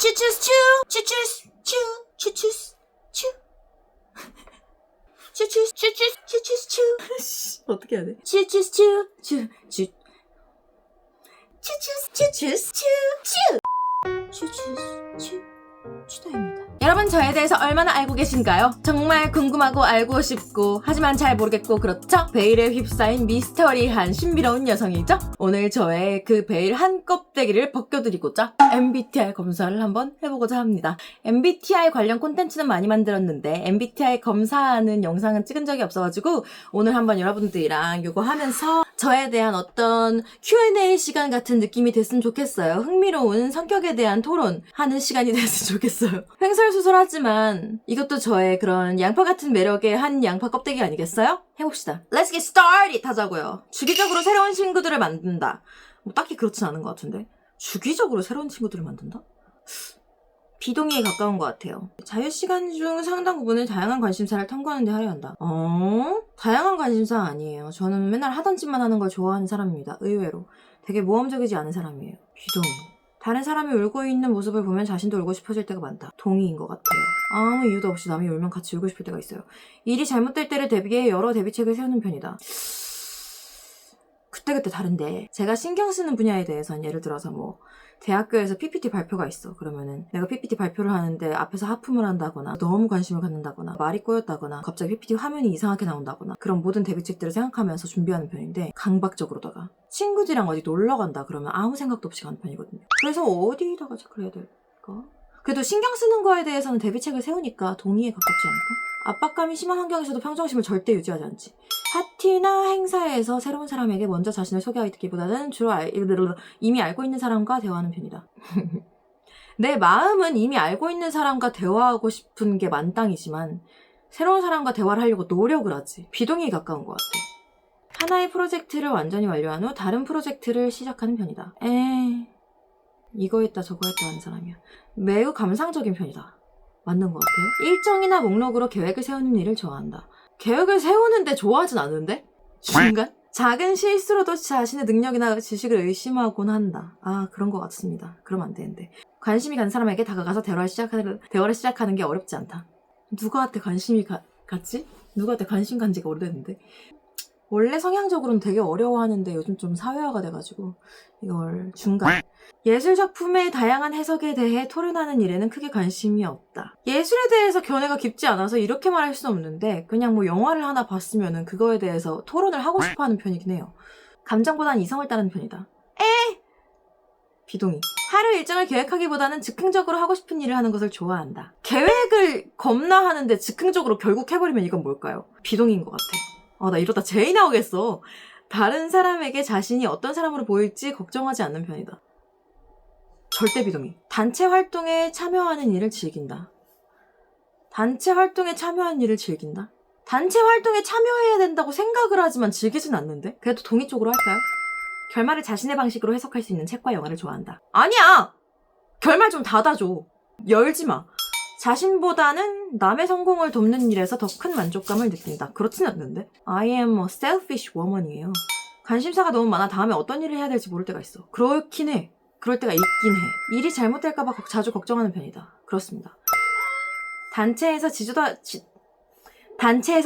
추추스 추추스 추추스 추 추추스 추추스 추 어떻게 해야 돼? 추추스 추추스 추다입니다. 여러분 저에 대해서 얼마나 알고 계신가요? 정말 궁금하고 알고 싶고 하지만 잘 모르겠고 그렇죠? 베일에 휩싸인 미스터리한 신비로운 여성이죠? 오늘 저의 그 베일 한 껍데기를 벗겨드리고자 MBTI 검사를 한번 해보고자 합니다. MBTI 관련 콘텐츠는 많이 만들었는데 MBTI 검사하는 영상은 찍은 적이 없어가지고 오늘 한번 여러분들이랑 이거 하면서 저에 대한 어떤 Q&A 시간 같은 느낌이 됐으면 좋겠어요. 흥미로운 성격에 대한 토론하는 시간이 됐으면 좋겠어요. 횡설수설하지만 이것도 저의 그런 양파 같은 매력의 한 양파 껍데기 아니겠어요? 해봅시다. Let's get started 하자고요. 주기적으로 새로운 친구들을 만든다. 뭐 딱히 그렇진 않은 것 같은데. 주기적으로 새로운 친구들을 만든다? 비동의에 가까운 것 같아요. 자유시간 중 상당 부분을 다양한 관심사를 탐구하는 데 할애한다. 다양한 관심사 아니에요. 저는 맨날 하던 짓만 하는 걸 좋아하는 사람입니다. 의외로. 되게 모험적이지 않은 사람이에요. 비동의. 다른 사람이 울고 있는 모습을 보면 자신도 울고 싶어질 때가 많다. 동의인 것 같아요. 아무 이유도 없이 남이 울면 같이 울고 싶을 때가 있어요. 일이 잘못될 때를 대비해 여러 대비책을 세우는 편이다. 그때그때 다른데 제가 신경 쓰는 분야에 대해서는 예를 들어서 뭐 대학교에서 PPT 발표가 있어. 그러면은 내가 PPT 발표를 하는데 앞에서 하품을 한다거나 너무 관심을 갖는다거나 말이 꼬였다거나 갑자기 PPT 화면이 이상하게 나온다거나 그런 모든 대비책들을 생각하면서 준비하는 편인데 강박적으로다가 친구들이랑 어디 놀러 간다 그러면 아무 생각도 없이 가는 편이거든요. 그래서 어디다가 체크를 해야 될까? 그래도 신경 쓰는 거에 대해서는 대비책을 세우니까 동의에 가깝지 않을까? 압박감이 심한 환경에서도 평정심을 절대 유지하지 않지. 파티나 행사에서 새로운 사람에게 먼저 자신을 소개하기보다는 주로 이미 알고 있는 사람과 대화하는 편이다. 내 마음은 이미 알고 있는 사람과 대화하고 싶은 게 만땅이지만 새로운 사람과 대화를 하려고 노력을 하지. 비동의에 가까운 것 같아. 하나의 프로젝트를 완전히 완료한 후 다른 프로젝트를 시작하는 편이다. 이거 했다 저거 했다 하는 사람이야. 매우 감상적인 편이다. 맞는 것 같아요. 일정이나 목록으로 계획을 세우는 일을 좋아한다. 계획을 세우는데 좋아하진 않는데? 중간? 작은 실수로도 자신의 능력이나 지식을 의심하곤 한다. 아, 그런 것 같습니다. 그러면 안 되는데. 관심이 간 사람에게 다가가서 대화를 시작하는 게 어렵지 않다. 누구한테 관심이 갔지? 누구한테 관심 간 지가 오래됐는데. 원래 성향적으로는 되게 어려워하는데 요즘 좀 사회화가 돼가지고 이걸 중간. 예술작품의 다양한 해석에 대해 토론하는 일에는 크게 관심이 없다. 예술에 대해서 견해가 깊지 않아서 이렇게 말할 수는 없는데 그냥 뭐 영화를 하나 봤으면은 그거에 대해서 토론을 하고 싶어하는 편이긴 해요. 감정보다는 이성을 따르는 편이다. 비동의. 하루 일정을 계획하기보다는 즉흥적으로 하고 싶은 일을 하는 것을 좋아한다. 계획을 겁나 하는데 즉흥적으로 결국 해버리면 이건 뭘까요? 비동의인 것 같아. 나 이러다 제이 나오겠어. 다른 사람에게 자신이 어떤 사람으로 보일지 걱정하지 않는 편이다. 절대 비동의. 단체 활동에 참여하는 일을 즐긴다. 단체 활동에 참여하는 일을 즐긴다? 단체 활동에 참여해야 된다고 생각을 하지만 즐기진 않는데? 그래도 동의 쪽으로 할까요? 결말을 자신의 방식으로 해석할 수 있는 책과 영화를 좋아한다. 아니야! 결말 좀 닫아줘. 열지 마. 자신보다는 남의 성공을 돕는 일에서 더 큰 만족감을 느낀다. 그렇진 않는데? I am a selfish woman이에요. 관심사가 너무 많아 다음에 어떤 일을 해야 될지 모를 때가 있어. 그렇긴 해. 그럴 때가 있긴 해. 일이 잘못될까봐 자주 걱정하는 편이다. 그렇습니다. 단체에서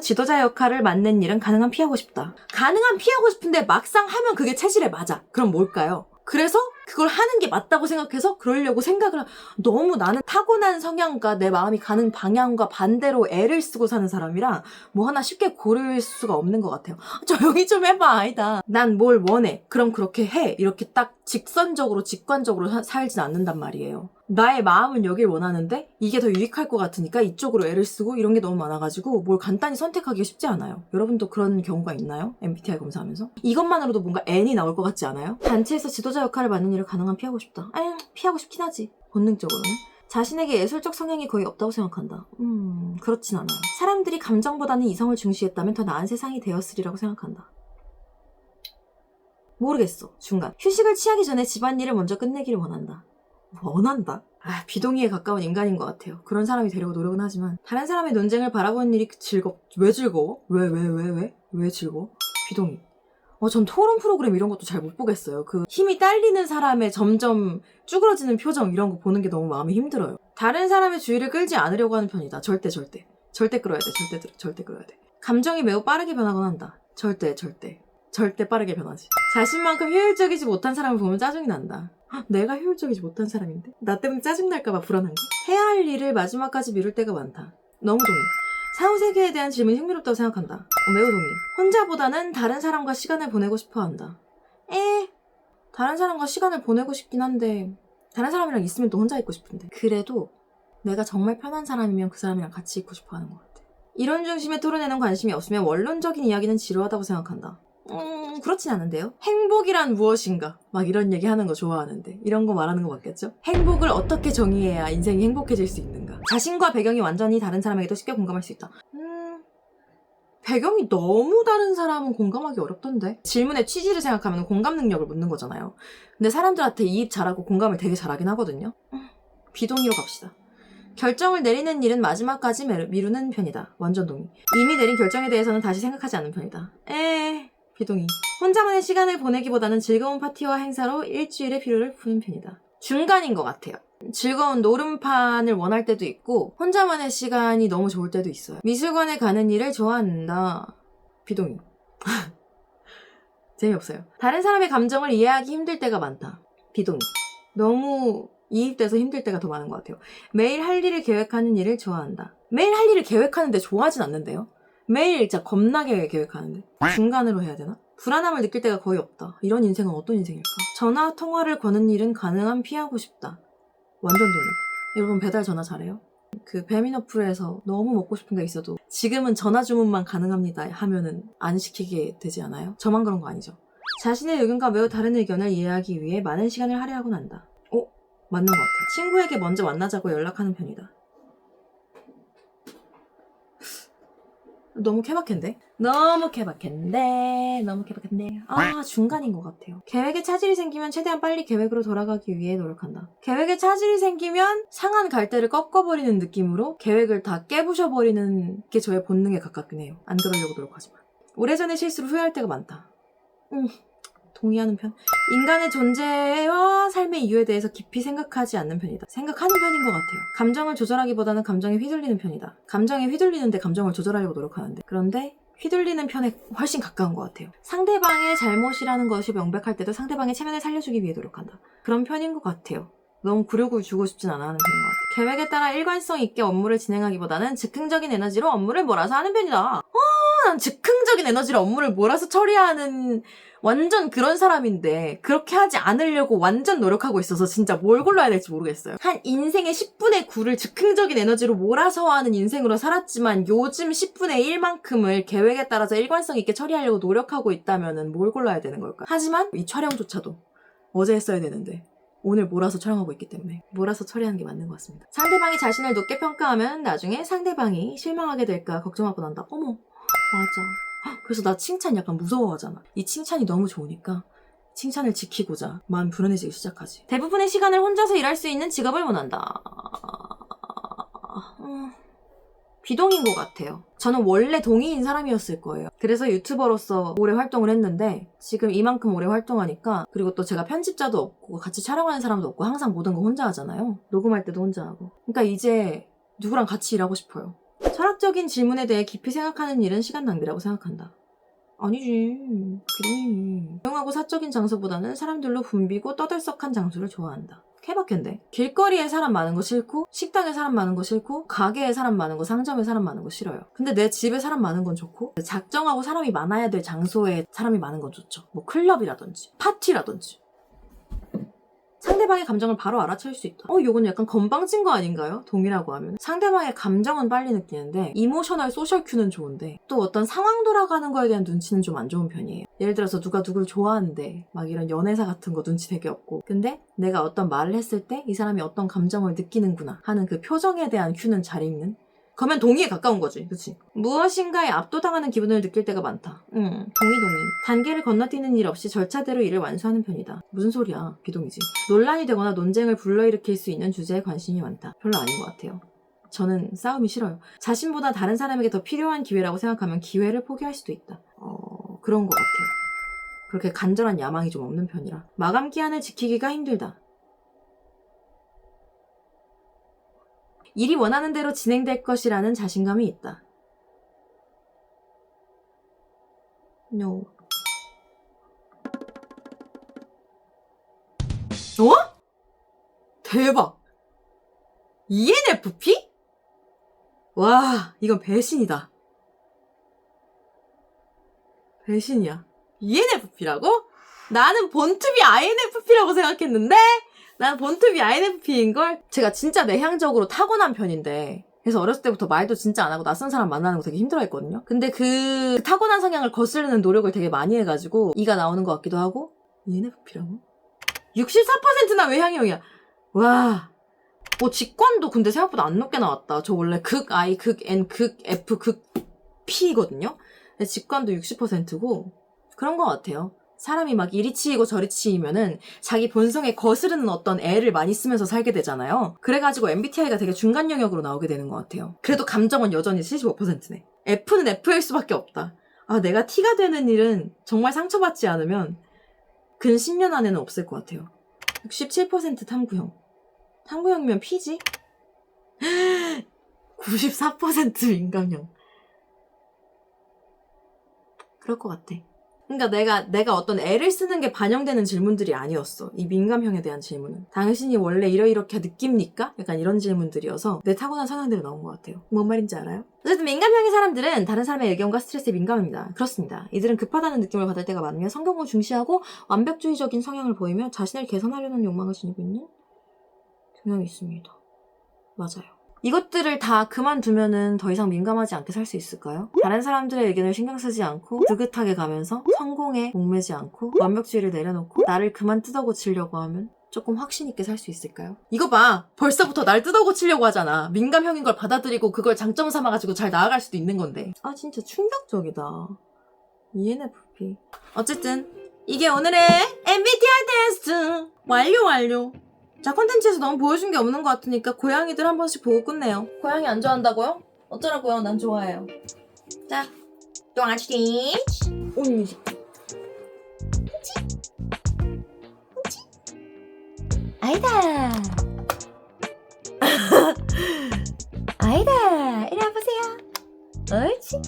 지도자 역할을 맡는 일은 가능한 피하고 싶다. 가능한 피하고 싶은데 막상 하면 그게 체질에 맞아. 그럼 뭘까요? 그래서 그걸 하는 게 맞다고 생각해서 그러려고 생각을 너무 나는 타고난 성향과 내 마음이 가는 방향과 반대로 애를 쓰고 사는 사람이라 뭐 하나 쉽게 고를 수가 없는 것 같아요. 조용히 좀 해봐. 아니다. 난 뭘 원해. 그럼 그렇게 해. 이렇게 딱 직선적으로 직관적으로 살진 않는단 말이에요. 나의 마음은 여길 원하는데 이게 더 유익할 것 같으니까 이쪽으로 애를 쓰고 이런 게 너무 많아가지고 뭘 간단히 선택하기가 쉽지 않아요. 여러분도 그런 경우가 있나요? MBTI 검사하면서? 이것만으로도 뭔가 N이 나올 것 같지 않아요? 단체에서 지도자 역할을 맡는 일을 가능한 피하고 싶다. 피하고 싶긴 하지. 본능적으로는. 자신에게 예술적 성향이 거의 없다고 생각한다. 그렇진 않아요. 사람들이 감정보다는 이성을 중시했다면 더 나은 세상이 되었으리라고 생각한다. 모르겠어. 중간. 휴식을 취하기 전에 집안일을 먼저 끝내기를 원한다. 원한다? 비동의에 가까운 인간인 것 같아요. 그런 사람이 되려고 노력은 하지만 다른 사람의 논쟁을 바라보는 일이 왜 즐거워? 왜 즐거워? 비동의. 전 토론 프로그램 이런 것도 잘 못 보겠어요. 그 힘이 딸리는 사람의 점점 쭈그러지는 표정 이런 거 보는 게 너무 마음이 힘들어요. 다른 사람의 주의를 끌지 않으려고 하는 편이다. 절대 끌어야 돼. 절대 끌어야 돼. 감정이 매우 빠르게 변하곤 한다. 절대 빠르게 변하지. 자신만큼 효율적이지 못한 사람을 보면 짜증이 난다. 내가 효율적이지 못한 사람인데? 나 때문에 짜증날까봐 불안한 거? 해야 할 일을 마지막까지 미룰 때가 많다. 너무 동의. 사후세계에 대한 질문이 흥미롭다고 생각한다. 매우 동의. 혼자보다는 다른 사람과 시간을 보내고 싶어 한다. 다른 사람과 시간을 보내고 싶긴 한데 다른 사람이랑 있으면 또 혼자 있고 싶은데 그래도 내가 정말 편한 사람이면 그 사람이랑 같이 있고 싶어 하는 것 같아. 이론 중심의 토론에는 관심이 없으면 원론적인 이야기는 지루하다고 생각한다. 그렇진 않은데요. 행복이란 무엇인가? 막 이런 얘기 하는 거 좋아하는데 이런 거 말하는 거 맞겠죠? 행복을 어떻게 정의해야 인생이 행복해질 수 있는가? 자신과 배경이 완전히 다른 사람에게도 쉽게 공감할 수 있다. 배경이 너무 다른 사람은 공감하기 어렵던데. 질문의 취지를 생각하면 공감 능력을 묻는 거잖아요. 근데 사람들한테 이입 잘하고 공감을 되게 잘하긴 하거든요. 비동의로 갑시다. 결정을 내리는 일은 마지막까지 미루는 편이다. 완전 동의. 이미 내린 결정에 대해서는 다시 생각하지 않는 편이다. 비동의. 혼자만의 시간을 보내기보다는 즐거운 파티와 행사로 일주일의 피로를 푸는 편이다. 중간인 것 같아요. 즐거운 노름판을 원할 때도 있고 혼자만의 시간이 너무 좋을 때도 있어요. 미술관에 가는 일을 좋아한다. 비동의. 재미없어요. 다른 사람의 감정을 이해하기 힘들 때가 많다. 비동의. 너무 이입돼서 힘들 때가 더 많은 것 같아요. 매일 할 일을 계획하는 일을 좋아한다. 매일 할 일을 계획하는데 좋아하진 않는데요. 매일 진짜 겁나게 계획하는데 중간으로 해야 되나? 불안함을 느낄 때가 거의 없다. 이런 인생은 어떤 인생일까? 전화 통화를 거는 일은 가능한 피하고 싶다. 완전 동의. 여러분 배달 전화 잘해요? 그 배민 어플에서 너무 먹고 싶은 게 있어도 지금은 전화 주문만 가능합니다 하면은 안 시키게 되지 않아요? 저만 그런 거 아니죠? 자신의 의견과 매우 다른 의견을 이해하기 위해 많은 시간을 할애하곤 한다. 맞는 것 같아요. 친구에게 먼저 만나자고 연락하는 편이다. 너무 케바케인데? 중간인 것 같아요. 계획에 차질이 생기면 최대한 빨리 계획으로 돌아가기 위해 노력한다. 계획에 차질이 생기면 상한 갈대를 꺾어버리는 느낌으로 계획을 다 깨부셔버리는 게 저의 본능에 가깝긴 해요. 안 그러려고 노력하지만. 오래전의 실수를 후회할 때가 많다. 동의하는 편. 인간의 존재와 삶의 이유에 대해서 깊이 생각하지 않는 편이다. 생각하는 편인 것 같아요. 감정을 조절하기보다는 감정에 휘둘리는 편이다. 감정에 휘둘리는데 감정을 조절하려고 노력하는데 그런데 휘둘리는 편에 훨씬 가까운 것 같아요. 상대방의 잘못이라는 것이 명백할 때도 상대방의 체면을 살려주기 위해 노력한다. 그런 편인 것 같아요. 너무 굴욕을 주고 싶진 않아 하는 편인 것 같아요. 계획에 따라 일관성 있게 업무를 진행하기보다는 즉흥적인 에너지로 업무를 몰아서 하는 편이다. 난 즉흥적인 에너지로 업무를 몰아서 처리하는 완전 그런 사람인데 그렇게 하지 않으려고 완전 노력하고 있어서 진짜 뭘 골라야 될지 모르겠어요. 한 인생의 10분의 9를 즉흥적인 에너지로 몰아서 하는 인생으로 살았지만 요즘 10분의 1만큼을 계획에 따라서 일관성 있게 처리하려고 노력하고 있다면 뭘 골라야 되는 걸까? 하지만 이 촬영조차도 어제 했어야 되는데 오늘 몰아서 촬영하고 있기 때문에 몰아서 처리하는 게 맞는 것 같습니다. 상대방이 자신을 높게 평가하면 나중에 상대방이 실망하게 될까 걱정하고 난다. 어머, 맞아. 그래서 나 칭찬 약간 무서워하잖아. 이 칭찬이 너무 좋으니까 칭찬을 지키고자 마음 불안해지기 시작하지. 대부분의 시간을 혼자서 일할 수 있는 직업을 원한다. 비동인 것 같아요. 저는 원래 동의인 사람이었을 거예요. 그래서 유튜버로서 오래 활동을 했는데 지금 이만큼 오래 활동하니까 그리고 또 제가 편집자도 없고 같이 촬영하는 사람도 없고 항상 모든 거 혼자 하잖아요. 녹음할 때도 혼자 하고. 그러니까 이제 누구랑 같이 일하고 싶어요. 철학적인 질문에 대해 깊이 생각하는 일은 시간 낭비라고 생각한다. 아니지. 비동이. 조용하고 사적인 장소보다는 사람들로 붐비고 떠들썩한 장소를 좋아한다. 케바케인데. 길거리에 사람 많은 거 싫고 식당에 사람 많은 거 싫고 가게에 사람 많은 거 상점에 사람 많은 거 싫어요. 근데 내 집에 사람 많은 건 좋고 작정하고 사람이 많아야 될 장소에 사람이 많은 건 좋죠. 뭐 클럽이라든지 파티라든지. 상대방의 감정을 바로 알아챌 수 있다. 요건 약간 건방진 거 아닌가요? 동의라고 하면. 상대방의 감정은 빨리 느끼는데 이모셔널 소셜 큐는 좋은데 또 어떤 상황 돌아가는 거에 대한 눈치는 좀 안 좋은 편이에요. 예를 들어서 누가 누굴 좋아하는데 막 이런 연애사 같은 거 눈치 되게 없고 근데 내가 어떤 말을 했을 때 이 사람이 어떤 감정을 느끼는구나 하는 그 표정에 대한 큐는 잘 읽는? 그러면 동의에 가까운 거지. 그치? 무엇인가에 압도당하는 기분을 느낄 때가 많다. 동의. 단계를 건너뛰는 일 없이 절차대로 일을 완수하는 편이다. 무슨 소리야. 비동이지. 논란이 되거나 논쟁을 불러일으킬 수 있는 주제에 관심이 많다. 별로 아닌 것 같아요. 저는 싸움이 싫어요. 자신보다 다른 사람에게 더 필요한 기회라고 생각하면 기회를 포기할 수도 있다. 그런 것 같아요. 그렇게 간절한 야망이 좀 없는 편이라. 마감 기한을 지키기가 힘들다. 일이 원하는 대로 진행될 것이라는 자신감이 있다. No. 어? 대박! ENFP? 와, 이건 배신이다. 배신이야. ENFP라고? 나는 본투비 INFP라고 생각했는데 나는 본투비 INFP인걸? 제가 진짜 내향적으로 타고난 편인데 그래서 어렸을 때부터 말도 진짜 안 하고 낯선 사람 만나는 거 되게 힘들어했거든요. 근데 그 타고난 성향을 거스르는 노력을 되게 많이 해가지고 E가 나오는 것 같기도 하고. ENFP라고? 64%나 외향형이야. 와, 직관도 근데 생각보다 안 높게 나왔다. 저 원래 극 I, 극 N, 극 F, 극 P거든요. 근데 직관도 60%고 그런 것 같아요. 사람이 막 이리 치이고 저리 치이면은 자기 본성에 거스르는 어떤 애를 많이 쓰면서 살게 되잖아요. 그래가지고 MBTI가 되게 중간 영역으로 나오게 되는 것 같아요. 그래도 감정은 여전히 75%네. F는 F일 수밖에 없다. 아, 내가 T가 되는 일은 정말 상처받지 않으면 근 10년 안에는 없을 것 같아요. 67% 탐구형. 탐구형이면 P지? 94% 민감형. 그럴 것 같아. 그러니까 내가 어떤 애를 쓰는 게 반영되는 질문들이 아니었어. 이 민감형에 대한 질문은. 당신이 원래 이렇게 느낍니까? 약간 이런 질문들이어서 내 타고난 성향대로 나온 것 같아요. 뭔 말인지 알아요? 어쨌든 민감형의 사람들은 다른 사람의 의견과 스트레스에 민감합니다. 그렇습니다. 이들은 급하다는 느낌을 받을 때가 많으며 성격을 중시하고 완벽주의적인 성향을 보이며 자신을 개선하려는 욕망을 지니고 있는 경향이 있습니다. 맞아요. 이것들을 다 그만두면은 더 이상 민감하지 않게 살 수 있을까요? 다른 사람들의 의견을 신경 쓰지 않고 느긋하게 가면서 성공에 목매지 않고 완벽주의를 내려놓고 나를 그만 뜯어고치려고 하면 조금 확신 있게 살 수 있을까요? 이거 봐! 벌써부터 날 뜯어고치려고 하잖아. 민감형인 걸 받아들이고 그걸 장점 삼아가지고 잘 나아갈 수도 있는 건데. 아, 진짜 충격적이다. ENFP. 어쨌든 이게 오늘의 MBTI 테스트 완료. 자, 콘텐츠에서 너무 보여준 게 없는 것 같으니까 고양이들 한 번씩 보고 끝내요. 고양이 안 좋아한다고요? 어쩌라고요? 난 좋아해요. 자, 똥아치 오니 아이다. 아이다. 이리 와보세요. 옳지.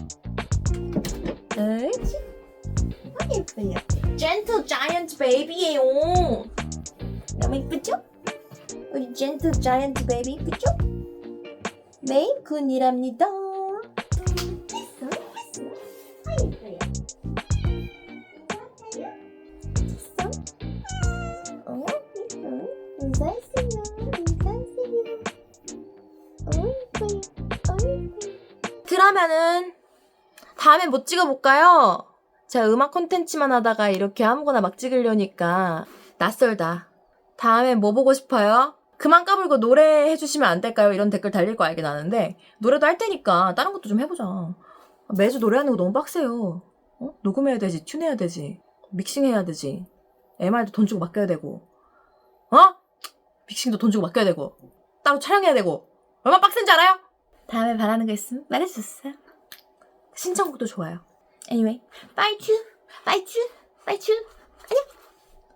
예뻐요. 젠틀 자이언트 베이비예요. 너무 예쁘죠? 우리 젠틀 자이언트 베이비 그죠? 네, 굿이랍니다. 됐어. 아이고야. 됐어. 인사했어요. 그러면은 다음에 뭐 찍어볼까요? 제가 음악 콘텐츠만 하다가 이렇게 아무거나 막 찍으려니까 낯설다. 다음에 뭐 보고 싶어요? 그만 까불고 노래 해주시면 안 될까요? 이런 댓글 달릴 거 알긴 아는데 노래도 할 테니까 다른 것도 좀 해보자. 매주 노래하는 거 너무 빡세요. 녹음해야 되지, 튠해야 되지, 믹싱해야 되지, MR도 돈 주고 맡겨야 되고, 믹싱도 돈 주고 맡겨야 되고, 따로 촬영해야 되고, 얼마나 빡센지 알아요? 다음에 바라는 거 있으면 말해주세요. 신청곡도 좋아요. Anyway, bye.